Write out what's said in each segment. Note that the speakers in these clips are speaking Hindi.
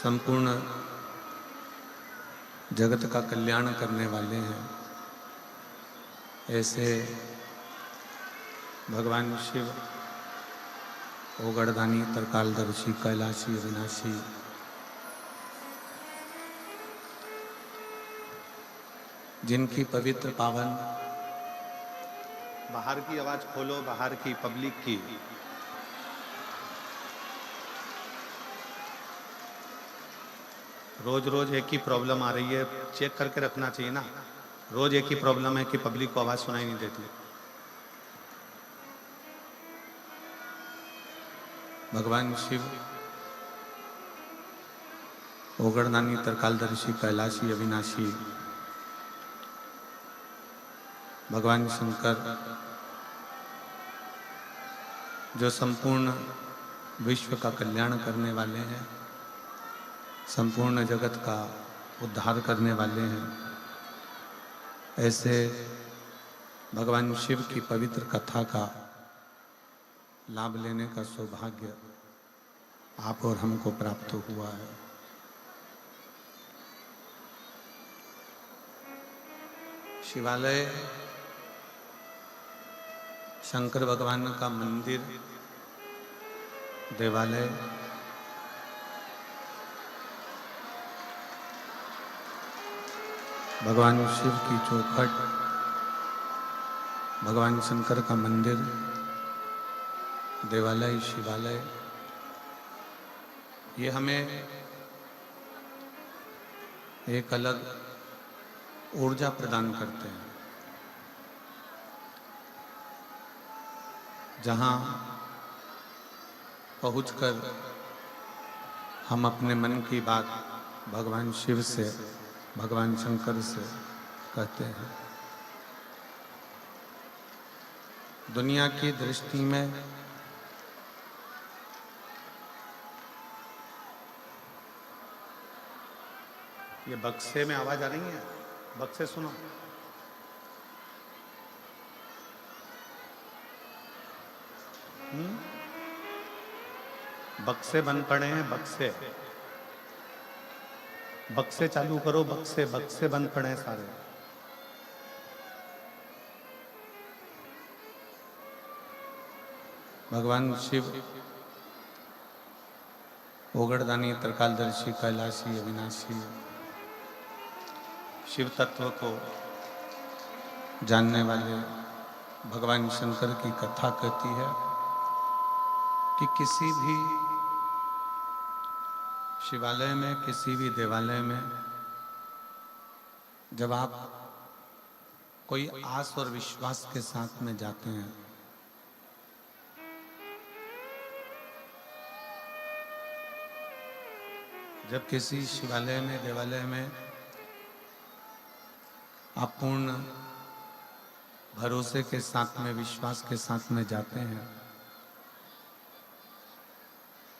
संपूर्ण जगत का कल्याण करने वाले हैं, ऐसे भगवान शिव ओगड़दानी तरकालदर्शी कैलाशी अविनाशी जिनकी पवित्र पावन बाहर की आवाज खोलो, बाहर की पब्लिक की। रोज रोज एक ही प्रॉब्लम आ रही है, चेक करके रखना चाहिए ना। रोज एक ही प्रॉब्लम है कि पब्लिक को आवाज सुनाई नहीं देती। भगवान शिव ओगड़दानी तरकालदर्शी कैलाशी अविनाशी भगवान शंकर जो संपूर्ण विश्व का कल्याण करने वाले हैं, संपूर्ण जगत का उद्धार करने वाले हैं, ऐसे भगवान शिव की पवित्र कथा का लाभ लेने का सौभाग्य आप और हमको प्राप्त हुआ है। शिवालय शंकर भगवान का मंदिर, देवालय भगवान शिव की चौखट, भगवान शंकर का मंदिर, देवालय, शिवालय, ये हमें एक अलग ऊर्जा प्रदान करते हैं। जहाँ पहुंचकर हम अपने मन की बात भगवान शिव से, भगवान शंकर से कहते हैं। दुनिया की दृष्टि में ये बक्से में आवाज आ रही है, बक्से सुनो। बक्से बंद पड़े हैं, बक्से बक्से चालू करो, बक्से बक्से बंद पड़े हैं सारे। भगवान शिव ओगड़दानी तरकालदर्शी कैलाशी अविनाशी शिव तत्व को जानने वाले भगवान शंकर की कथा कहती है कि किसी भी शिवालय में, किसी भी देवालय में जब आप कोई आस और विश्वास के साथ में जाते हैं, जब किसी शिवालय में, देवालय में आप पूर्ण भरोसे के साथ में, विश्वास के साथ में जाते हैं,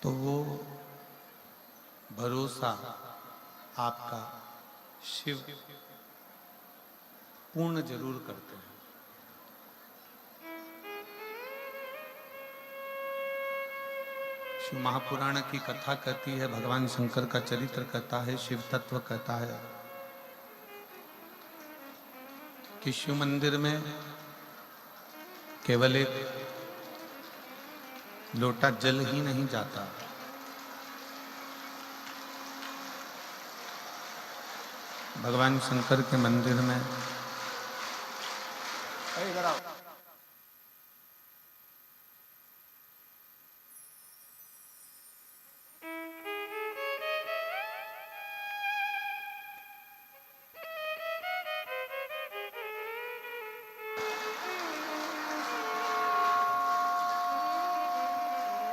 तो वो भरोसा आपका शिव पूर्ण जरूर करते हैं। शिव महापुराण की कथा कहती है, भगवान शंकर का चरित्र कहता है, शिव तत्व कहता है कि शिव मंदिर में केवल एक लोटा जल ही नहीं जाता, भगवान शंकर के मंदिर में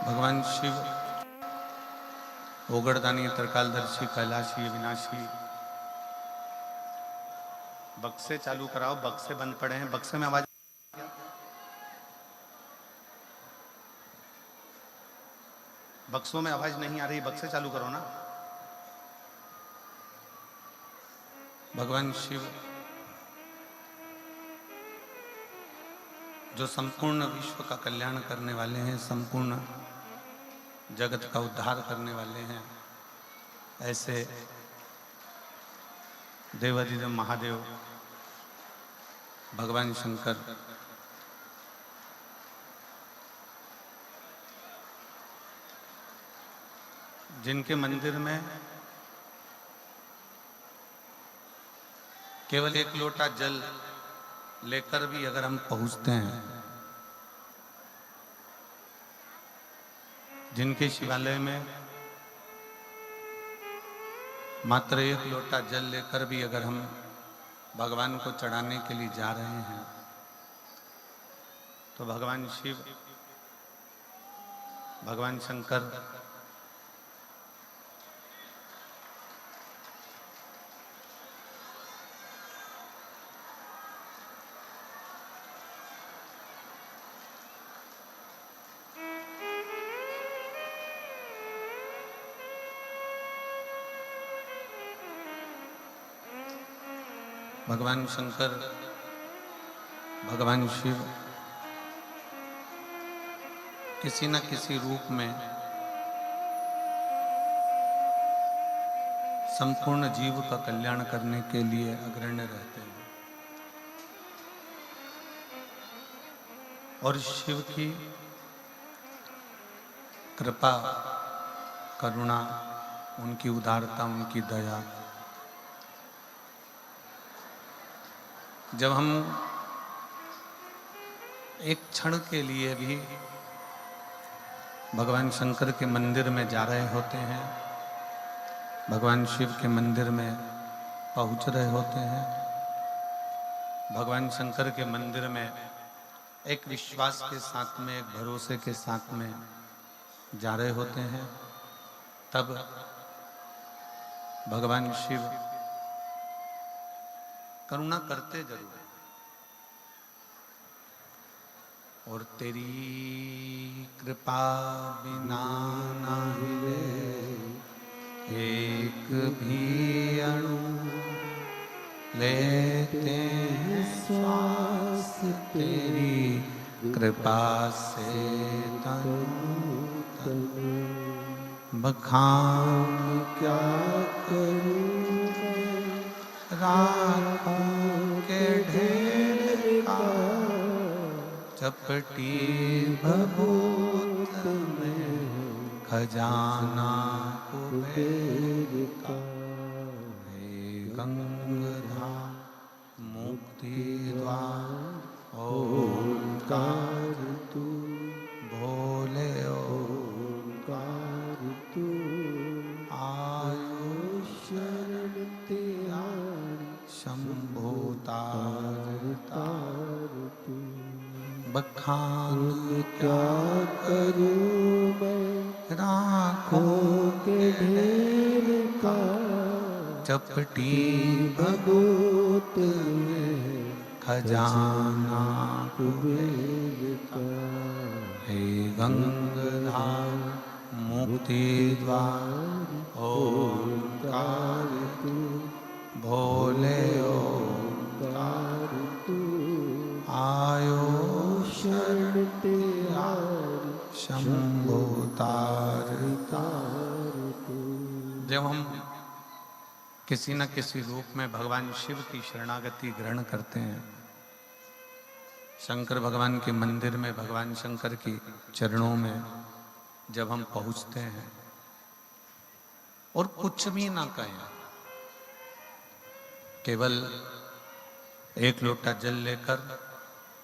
भगवान शिव ओगड़दानी तरकालदर्शी कैलाशी अविनाशी। बक्से चालू कराओ, बक्से बंद पड़े हैं, बक्से में आवाज। बक्सों में आवाज नहीं आ रही, बक्से चालू करो ना। भगवान शिव जो संपूर्ण विश्व का कल्याण करने वाले हैं, संपूर्ण जगत का उद्धार करने वाले हैं, ऐसे देवाधिदेव महादेव भगवान शंकर जिनके मंदिर में केवल एक लोटा जल लेकर भी अगर हम पहुंचते हैं, जिनके शिवालय में मात्र एक लोटा जल लेकर भी अगर हम भगवान को चढ़ाने के लिए जा रहे हैं, तो भगवान शिव, भगवान शंकर भगवान शंकर, भगवान शिव किसी न किसी रूप में संपूर्ण जीव का कल्याण करने के लिए अग्रण्य रहते हैं। और शिव की कृपा, करुणा, उनकी उदारता, उनकी दया, जब हम एक क्षण के लिए भी भगवान शंकर के मंदिर में जा रहे होते हैं, भगवान शिव के मंदिर में पहुंच रहे होते हैं, भगवान शंकर के मंदिर में एक विश्वास के साथ में, एक भरोसे के साथ में जा रहे होते हैं, तब भगवान शिव करुणा करते जरूर है। और तेरी कृपा बिना ना हिले एक भी अणु, लेते हैं श्वास तेरी कृपा से तनु तनु। बखान क्या करूं राखों के ढेर का, चपटी भभूत में खजाना कुबेर का। हे गंगाधार मुक्ति द्वार ओंकार तू, भोले ओंकार तू, आयुष शरण तेरा शंभो तार तार तू। बखान क्या करूं मैं राखों के ढेर का, चपटी भभूत में खजाना कुबेर का। हे गंगाधार मुक्ति द्वार ओंकार तू, भोले ओंकार तू, आयो शरण तेरा शंभो तार तार तू। जब हम किसी न किसी रूप में भगवान शिव की शरणागति ग्रहण करते हैं, शंकर भगवान के मंदिर में भगवान शंकर की चरणों में जब हम पहुंचते हैं और कुछ भी ना कहें, केवल एक लोटा जल लेकर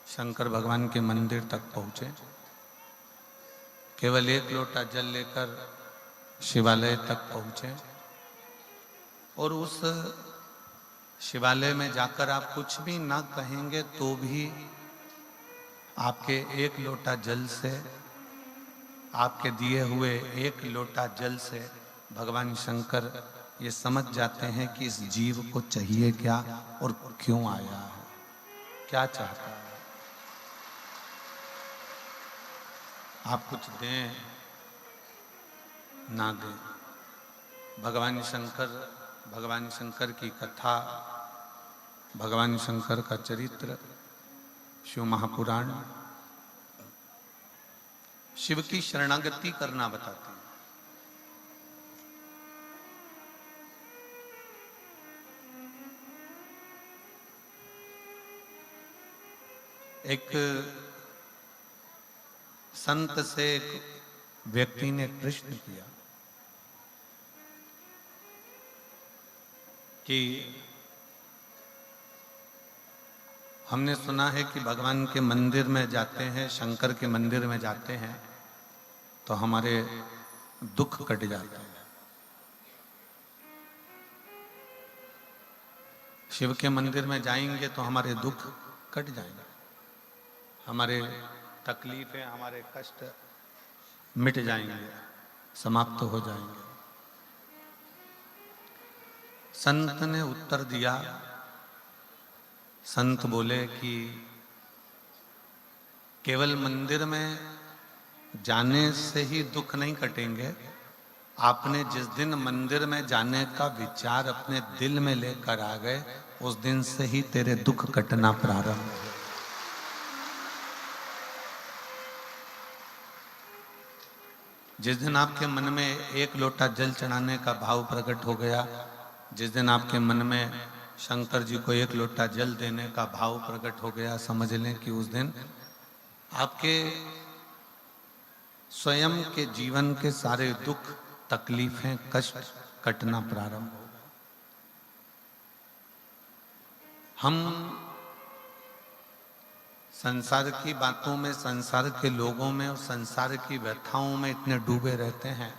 शंकर भगवान के मंदिर तक पहुंचे, केवल एक लोटा जल लेकर शिवालय तक पहुंचे, और उस शिवालय में जाकर आप कुछ भी ना कहेंगे तो भी आपके एक लोटा जल से, आपके दिए हुए एक लोटा जल से भगवान शंकर ये समझ जाते हैं कि इस जीव को चाहिए क्या और क्यों आया है, क्या चाहता है। आप कुछ दें ना दें, भगवान शंकर की कथा, भगवान शंकर का चरित्र, शिव महापुराण शिव की शरणागति करना बताते हैं। एक संत से एक व्यक्ति ने प्रश्न किया कि हमने सुना है कि भगवान के मंदिर में जाते हैं, शंकर के मंदिर में जाते हैं तो हमारे दुख कट जाते हैं। शिव के मंदिर में जाएंगे तो हमारे दुख कट जाएंगे, हमारे तकलीफें, हमारे कष्ट मिट जाएंगे, समाप्त हो जाएंगे। संत ने उत्तर दिया, संत बोले कि केवल मंदिर में जाने से ही दुख नहीं कटेंगे, आपने जिस दिन मंदिर में जाने का विचार अपने दिल में लेकर आ गए उस दिन से ही तेरे दुख कटना प्रारंभ हो। जिस दिन आपके मन में एक लोटा जल चढ़ाने का भाव प्रकट हो गया, जिस दिन आपके मन में शंकर जी को एक लोटा जल देने का भाव प्रकट हो गया, समझ लें कि उस दिन आपके स्वयं के जीवन के सारे दुख, तकलीफें, कष्ट कटना प्रारंभ हो गए। हम संसार की बातों में, संसार के लोगों में और संसार की व्यथाओं में इतने डूबे रहते हैं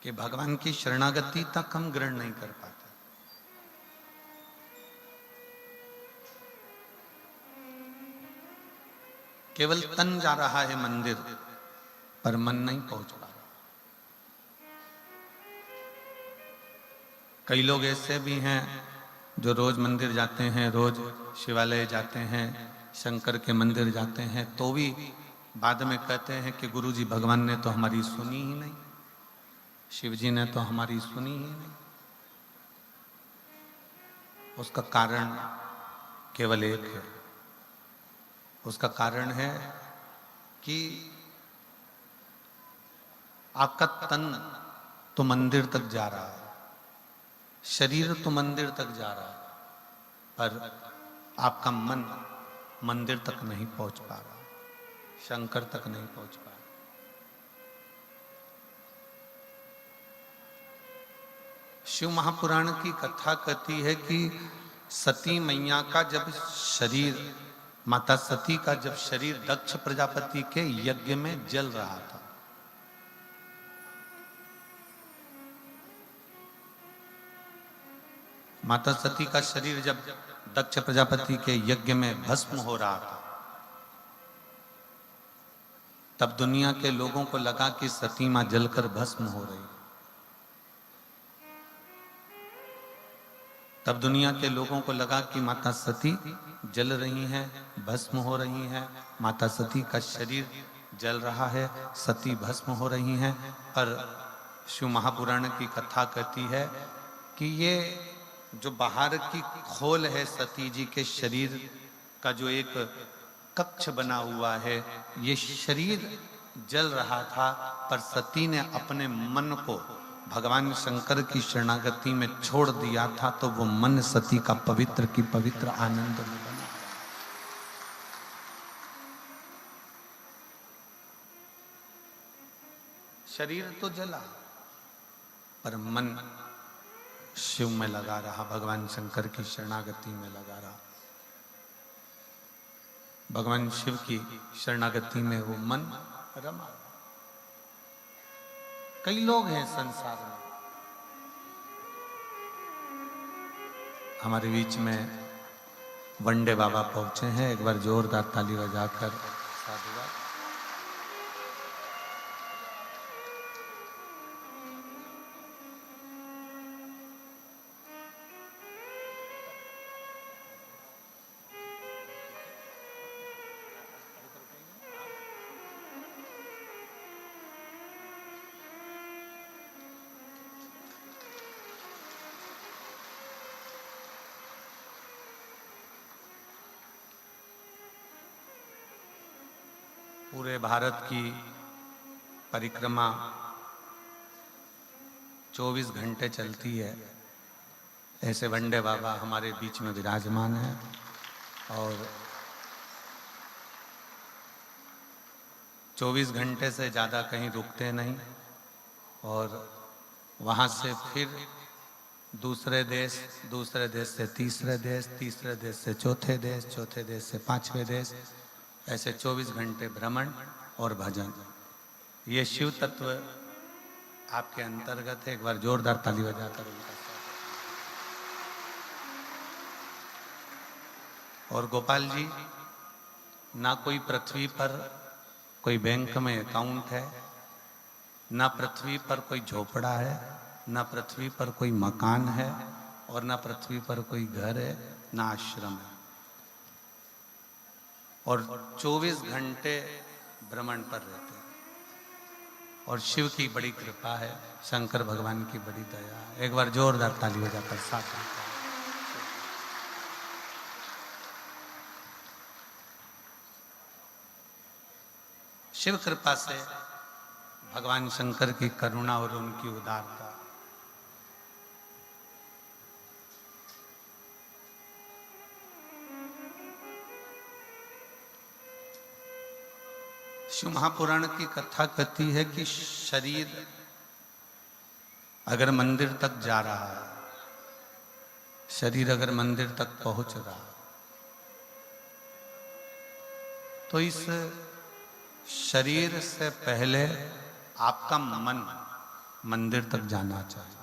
कि भगवान की शरणागति तक हम ग्रहण नहीं कर पाते। केवल तन जा रहा है मंदिर, पर मन नहीं पहुंच पा रहा। कई लोग ऐसे भी हैं जो रोज मंदिर जाते हैं, रोज शिवालय जाते हैं, शंकर के मंदिर जाते हैं, तो भी बाद में कहते हैं कि गुरुजी भगवान ने तो हमारी सुनी ही नहीं, शिव जी ने तो हमारी सुनी ही नहीं। उसका कारण केवल एक है, उसका कारण है कि आपका तन तो मंदिर तक जा रहा है, शरीर तो मंदिर तक जा रहा है, पर आपका मन मंदिर तक नहीं पहुंच पा रहा, शंकर तक नहीं पहुंच पा रहा। शिव महापुराण की कथा कहती है कि सती मैया का जब शरीर, माता सती का जब शरीर दक्ष प्रजापति के यज्ञ में जल रहा था, माता सती का शरीर जब दक्ष प्रजापति के यज्ञ में भस्म हो रहा था, तब दुनिया के लोगों को लगा कि सती मां जलकर भस्म हो रही। तब दुनिया के लोगों को लगा कि माता सती जल रही हैं, भस्म हो रही हैं, माता सती का शरीर जल रहा है, सती भस्म हो रही हैं। पर शिव महापुराण की कथा कहती है कि ये जो बाहर की खोल है सती जी के शरीर का, जो एक कक्ष बना हुआ है, ये शरीर जल रहा था, पर सती ने अपने मन को भगवान शंकर की शरणागति में छोड़ दिया था, तो वो मन सती का पवित्र की पवित्र आनंद में बना। शरीर तो जला, पर मन शिव में लगा रहा, भगवान शंकर की शरणागति में लगा रहा। भगवान शिव की शरणागति में वो मन रमा। कई लोग हैं संसार में, हमारे बीच में वंडे बाबा पहुंचे हैं, एक बार जोरदार ताली बजाकर साधुवाद। पूरे भारत की परिक्रमा 24 घंटे चलती है, ऐसे वंडे बाबा हमारे बीच में विराजमान हैं। और 24 घंटे से ज़्यादा कहीं रुकते नहीं, और वहाँ से फिर दूसरे देश से तीसरे देश से चौथे देश से पांचवें देश, ऐसे 24 घंटे भ्रमण और भजन। ये शिव तत्व आपके अंतर्गत है। एक बार जोरदार ताली बजाकर उनका स्वागत। और गोपाल जी, ना कोई पृथ्वी पर कोई बैंक में अकाउंट है, ना पृथ्वी पर कोई झोपड़ा है, ना पृथ्वी पर कोई मकान है, और ना पृथ्वी पर कोई घर है, ना आश्रम है, और 24 घंटे भ्रमण पर रहते हैं। और शिव की बड़ी कृपा है, शंकर भगवान की बड़ी दया है। एक बार जोरदार ताली बजाकर साथ। शिव कृपा से, भगवान शंकर की करुणा और उनकी उदारता, शिव महापुराण की कथा कहती है कि शरीर अगर मंदिर तक जा रहा है, शरीर अगर मंदिर तक पहुंच रहा, तो इस शरीर से पहले आपका मन मंदिर तक जाना चाहिए।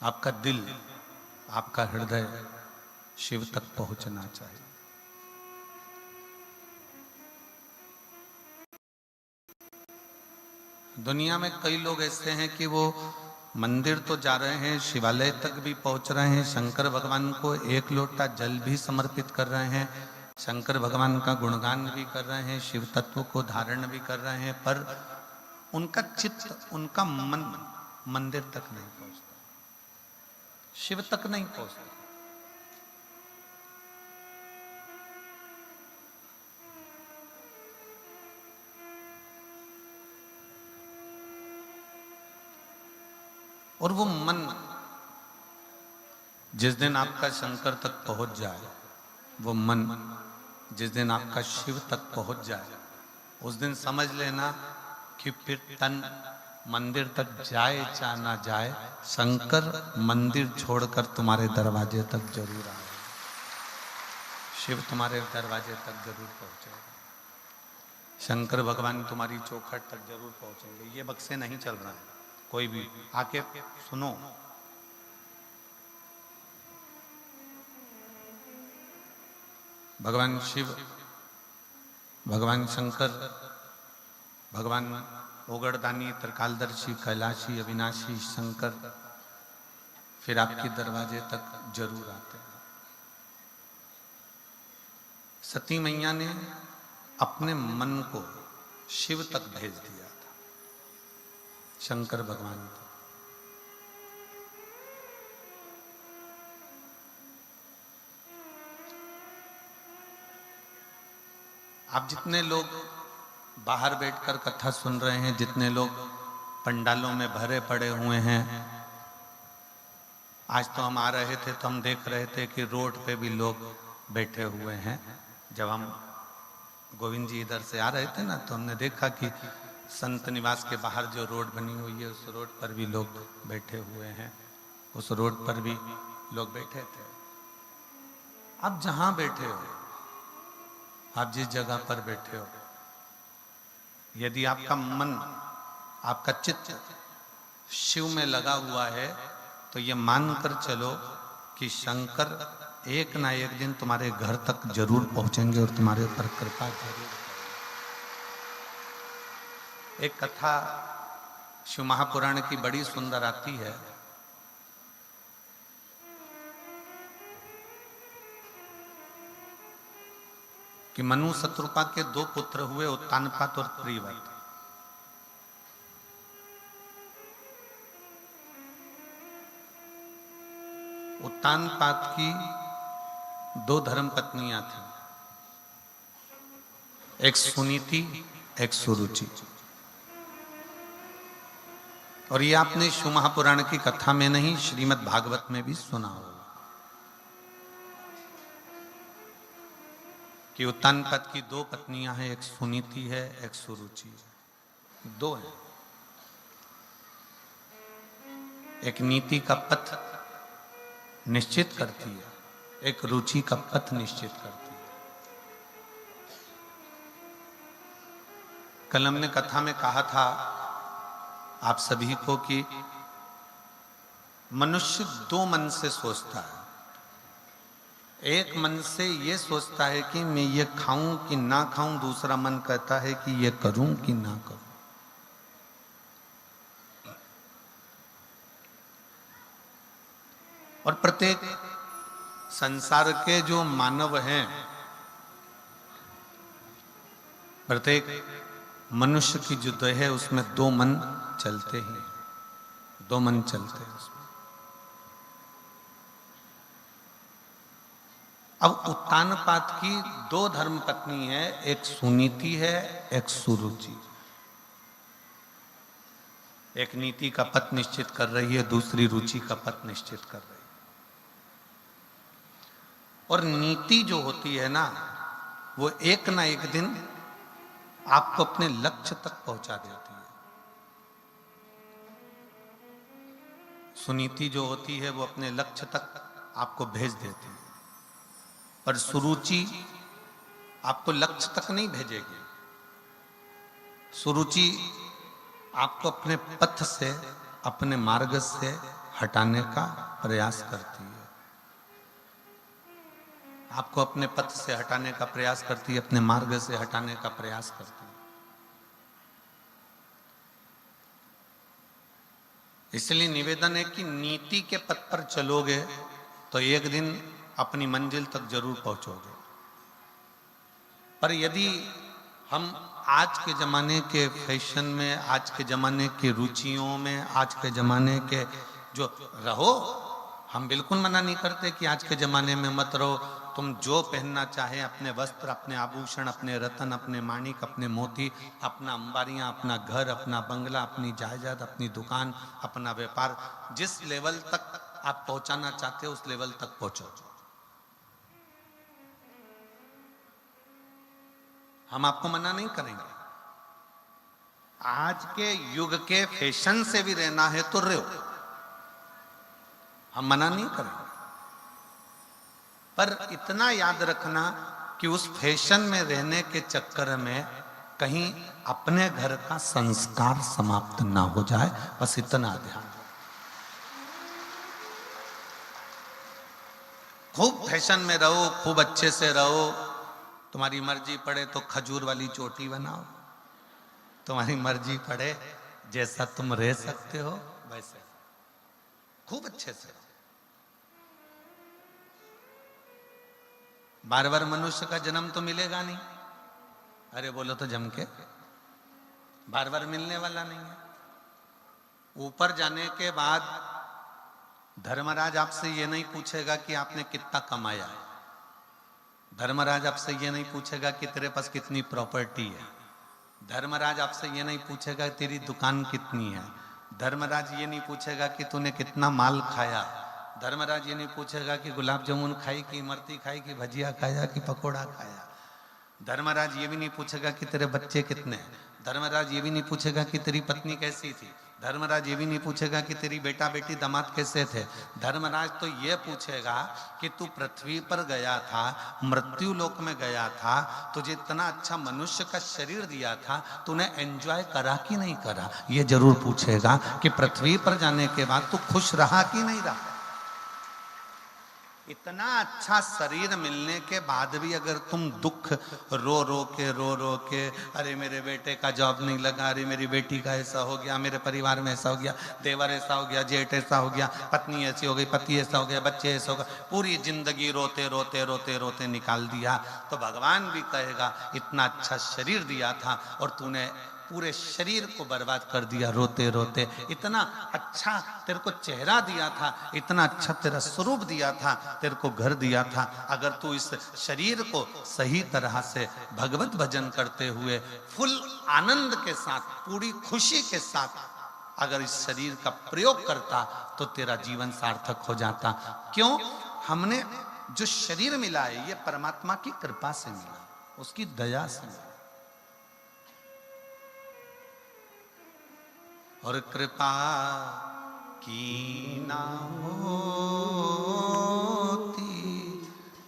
आपका दिल, आपका हृदय शिव तक पहुंचना चाहिए। दुनिया में कई लोग ऐसे हैं कि वो मंदिर तो जा रहे हैं, शिवालय तक भी पहुंच रहे हैं, शंकर भगवान को एक लोटा जल भी समर्पित कर रहे हैं, शंकर भगवान का गुणगान भी कर रहे हैं, शिव तत्व को धारण भी कर रहे हैं, पर उनका चित्त, उनका मन मंदिर तक नहीं पहुंचता, शिव तक नहीं पहुंचता। और वो मन जिस दिन आपका शंकर तक पहुंच जाए, वो मन जिस दिन आपका शिव तक पहुंच जाए, उस दिन समझ लेना कि फिर तन मंदिर तक जाए चाहे ना जाए, शंकर मंदिर छोड़कर तुम्हारे दरवाजे तक जरूर आए, शिव तुम्हारे दरवाजे तक जरूर पहुंचेगा, शंकर भगवान तुम्हारी चौखट तक जरूर पहुंचेंगे। ये बक्से नहीं चल रहा है, कोई भी आके सुनो। भगवान शिव, भगवान शंकर, भगवान ओगड़दानी, त्रिकालदर्शी, कैलाशी, अविनाशी शंकर फिर आपके दरवाजे तक जरूर आते हैं। सती मैया ने अपने मन को शिव तक भेज दिया था, शंकर भगवान तक। आप जितने लोग बाहर बैठकर कथा सुन रहे हैं, जितने लोग पंडालों में भरे पड़े हुए हैं, आज तो हम आ रहे थे तो हम देख रहे थे कि रोड पे भी लोग बैठे हुए हैं। जब हम गोविंद जी इधर से आ रहे थे ना, तो हमने देखा कि संत निवास के बाहर जो रोड बनी हुई है, उस रोड पर भी लोग बैठे हुए हैं, उस रोड पर भी लोग बैठे थे। आप जहां बैठे हो, आप जिस जगह पर बैठे हो, यदि आपका मन, आपका चित्त शिव में लगा हुआ है, तो ये मानकर चलो कि शंकर एक ना एक दिन तुम्हारे घर तक जरूर पहुंचेंगे और तुम्हारे ऊपर कृपा जरूर करेंगे। एक कथा शिव महापुराण की बड़ी सुंदर आती है। कि मनु शत्रुपा के दो पुत्र हुए, उत्तानपाद और प्रियव्रत। उत्तानपाद की दो धर्म पत्नियां थी, एक सुनीति, एक सुरुचि। और ये आपने शिव महापुराण की कथा में नहीं, श्रीमद् भागवत में भी सुना होगा कि उत्तानपाद की दो पत्नियां हैं, एक सुनीति है, एक सुरुचि है, दो है। एक नीति का पथ निश्चित करती है, एक रुचि का पथ निश्चित करती है। कल हमने कथा में कहा था आप सभी को कि मनुष्य दो मन से सोचता है। एक मन से ये सोचता है कि मैं ये खाऊं कि ना खाऊं, दूसरा मन कहता है कि ये करूं कि ना करूं। और प्रत्येक संसार के जो मानव हैं, प्रत्येक मनुष्य की जो देह है उसमें दो मन चलते हैं, दो मन चलते हैं उसमें। अब उत्तानपाद की दो धर्म पत्नी है, एक सुनीति है, एक सुरुचि। एक नीति का पथ निश्चित कर रही है, दूसरी रुचि का पथ निश्चित कर रही है। और नीति जो होती है ना, वो एक ना एक दिन आपको अपने लक्ष्य तक पहुंचा देती है। सुनीति जो होती है वो अपने लक्ष्य तक आपको भेज देती है, पर सुरुचि आपको लक्ष्य तक नहीं भेजेगी। सुरुचि आपको अपने पथ से, अपने मार्ग से हटाने का प्रयास करती है। आपको अपने पथ से हटाने का प्रयास करती है, अपने मार्ग से हटाने का प्रयास करती है। इसलिए निवेदन है कि नीति के पथ पर चलोगे तो एक दिन अपनी मंजिल तक जरूर पहुंचोगे। पर यदि हम आज के जमाने के फैशन में, आज के जमाने की रुचियों में, आज के जमाने के जो रहो, हम बिल्कुल मना नहीं करते कि आज के जमाने में मत रहो। तुम जो पहनना चाहे, अपने वस्त्र, अपने आभूषण, अपने रतन, अपने माणिक, अपने मोती, अपना अंबारियां, अपना घर, अपना बंगला, अपनी जायदाद, अपनी दुकान, अपना व्यापार, जिस लेवल तक आप पहुंचाना चाहते हो उस लेवल तक पहुंचो। हम आपको मना नहीं करेंगे। आज के युग के फैशन से भी रहना है तो रहो, हम मना नहीं करेंगे। पर इतना याद रखना कि उस फैशन में रहने के चक्कर में कहीं अपने घर का संस्कार समाप्त ना हो जाए, बस इतना ध्यान। खूब फैशन में रहो, खूब अच्छे से रहो। तुम्हारी मर्जी पड़े तो खजूर वाली चोटी बनाओ, तुम्हारी मर्जी पड़े जैसा तुम रह सकते हो वैसे खूब अच्छे से। बार बार मनुष्य का जन्म तो मिलेगा नहीं, अरे बोलो तो जम के, बार बार मिलने वाला नहीं है। ऊपर जाने के बाद धर्मराज आपसे ये नहीं पूछेगा कि आपने कितना कमाया। धर्मराज आपसे ये नहीं पूछेगा कि तेरे पास कितनी प्रॉपर्टी है। धर्मराज आपसे ये नहीं पूछेगा तेरी दुकान कितनी है। धर्मराज ये नहीं पूछेगा कि तूने कितना माल खाया। धर्मराज ये नहीं पूछेगा कि गुलाब जामुन खाई कि इमरती खाई कि भजिया खाया कि पकोड़ा खाया। धर्मराज ये भी नहीं पूछेगा कि तेरे बच्चे कितने हैं। धर्मराज ये भी नहीं पूछेगा कि तेरी पत्नी कैसी थी। धर्मराज ये भी नहीं पूछेगा कि तेरी बेटा बेटी दामाद कैसे थे। धर्मराज तो ये पूछेगा कि तू पृथ्वी पर गया था, मृत्यु लोक में गया था, तुझे इतना अच्छा मनुष्य का शरीर दिया था, तूने एंजॉय करा कि नहीं करा। ये जरूर पूछेगा कि पृथ्वी पर जाने के बाद तू खुश रहा कि नहीं रहा। इतना अच्छा शरीर मिलने के बाद भी अगर तुम दुख रो रो के अरे मेरे बेटे का जॉब नहीं लगा, अरे मेरी बेटी का ऐसा हो गया, मेरे परिवार में ऐसा हो गया, देवर ऐसा हो गया, जेठ ऐसा हो गया, पत्नी ऐसी हो गई, पति ऐसा हो गया, बच्चे ऐसा हो गए, पूरी जिंदगी रोते रोते रोते रोते निकाल दिया, तो भगवान भी कहेगा इतना अच्छा शरीर दिया था और तूने पूरे शरीर को बर्बाद कर दिया रोते रोते। इतना अच्छा तेरे को चेहरा दिया था, इतना अच्छा तेरा स्वरूप दिया था, तेरे को घर दिया था। अगर तू इस शरीर को सही तरह से भगवत भजन करते हुए फुल आनंद के साथ, पूरी खुशी के साथ अगर इस शरीर का प्रयोग करता तो तेरा जीवन सार्थक हो जाता। क्यों? हमने जो शरीर मिला है ये परमात्मा की कृपा से मिला। उसकी दया से मिला। और कृपा की ना होती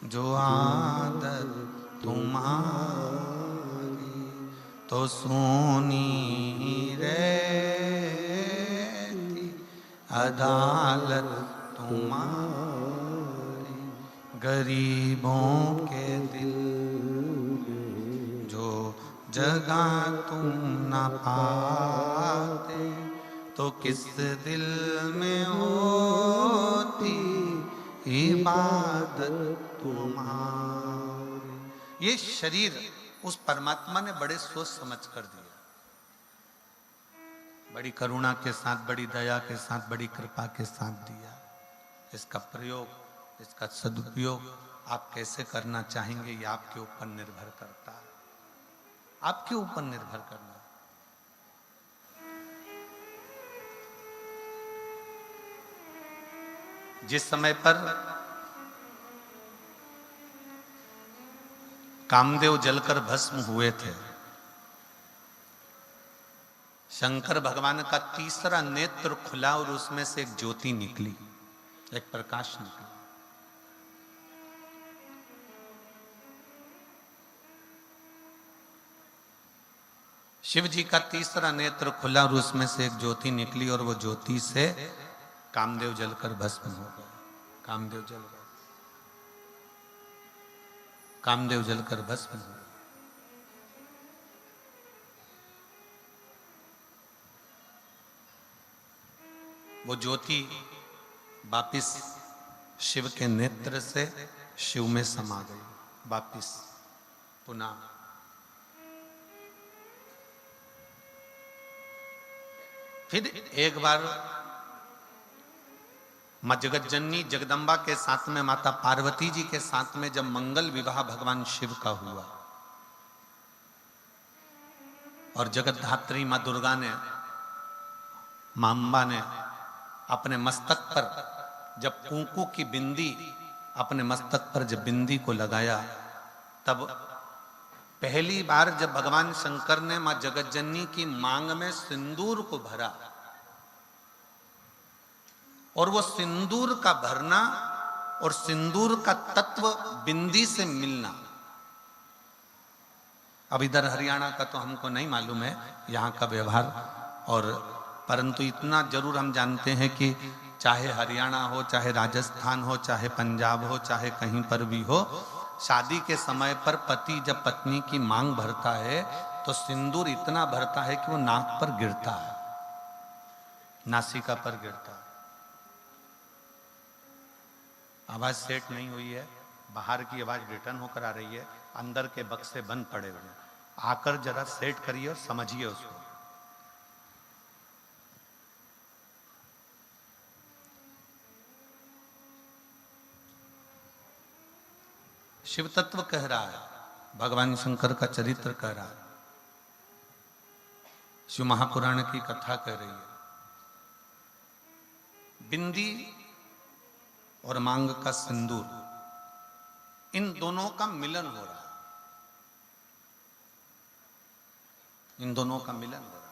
जो आदत तुम्हारी तो सोनी रहती अदालत तुम्हारी। गरीबों के दिल जो जगह तुम न पाते तो किस दिल में होती इबादत तुम्हारी। ये शरीर उस परमात्मा ने बड़े सोच समझ कर दिया, बड़ी करुणा के साथ, बड़ी दया के साथ, बड़ी कृपा के साथ दिया। इसका प्रयोग, इसका सदुपयोग आप कैसे करना चाहेंगे ये आपके ऊपर निर्भर करता है, आपके ऊपर निर्भर करना। जिस समय पर कामदेव जलकर भस्म हुए थे, शंकर भगवान का तीसरा नेत्र खुला और उसमें से एक ज्योति निकली, एक प्रकाश निकला। शिव जी का तीसरा नेत्र खुला और उसमें से एक ज्योति निकली और वो ज्योति से कामदेव जलकर भस्म हो गए। कामदेव जल गए, कामदेव जलकर भस्म हो गए। वो ज्योति वापिस शिव के नेत्र से शिव में समा गई, वापिस पुनः। फिर एक बार मां जगतजननी जगदम्बा के साथ में माता पार्वती जी के साथ में जब मंगल विवाह भगवान शिव का हुआ और जगतधात्री मां दुर्गा ने, मां अम्बा ने अपने मस्तक पर जब कुंकू की बिंदी अपने मस्तक पर जब बिंदी को लगाया, तब पहली बार जब भगवान शंकर ने मां जगतजननी की मांग में सिंदूर को भरा और वो सिंदूर का भरना और सिंदूर का तत्व बिंदी से मिलना, अब इधर हरियाणा का तो हमको नहीं मालूम है यहाँ का व्यवहार, और परंतु इतना जरूर हम जानते हैं कि चाहे हरियाणा हो, चाहे राजस्थान हो, चाहे पंजाब हो, चाहे कहीं पर भी हो, शादी के समय पर पति जब पत्नी की मांग भरता है तो सिंदूर इतना भरता है कि वो नाक पर गिरता है, नासिका पर गिरता है। आवाज सेट नहीं हुई है, बाहर की आवाज रिटर्न होकर आ रही है, अंदर के बक्से बंद पड़े हुए हैं। आकर जरा सेट करिए और समझिए उसको। शिव तत्व कह रहा है, भगवान शंकर का चरित्र कह रहा है, शिव महापुराण की कथा कह रही है। बिंदी और मांग का सिंदूर, इन दोनों का मिलन हो रहा है, इन दोनों का मिलन हो रहा है,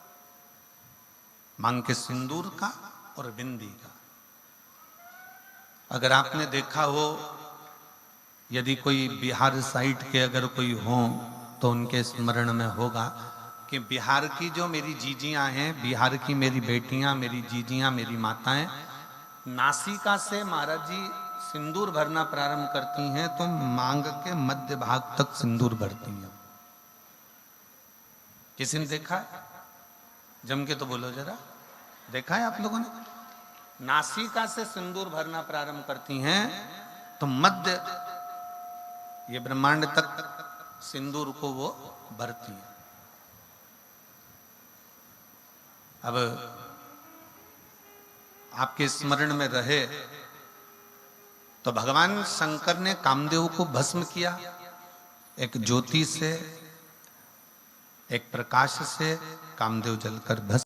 मांग के सिंदूर का और बिंदी का। अगर आपने देखा हो, यदि कोई बिहार साइड के अगर कोई हो तो उनके स्मरण में होगा कि बिहार की जो मेरी जीजियां हैं, बिहार की मेरी बेटियां, मेरी जीजियां, मेरी माताएं नासिका से महाराज जी सिंदूर भरना प्रारंभ करती हैं तो मांग के मध्य भाग तक सिंदूर भरती हैं। किसी ने देखा है? जम के तो बोलो जरा, देखा है आप लोगों ने? नासिका से सिंदूर भरना प्रारंभ करती हैं तो मध्य ये ब्रह्मांड तक सिंदूर को वो भरती है। अब आपके स्मरण में रहे तो भगवान शंकर ने कामदेव को भस्म किया, एक ज्योति से, एक प्रकाश से कामदेव जलकर भस्म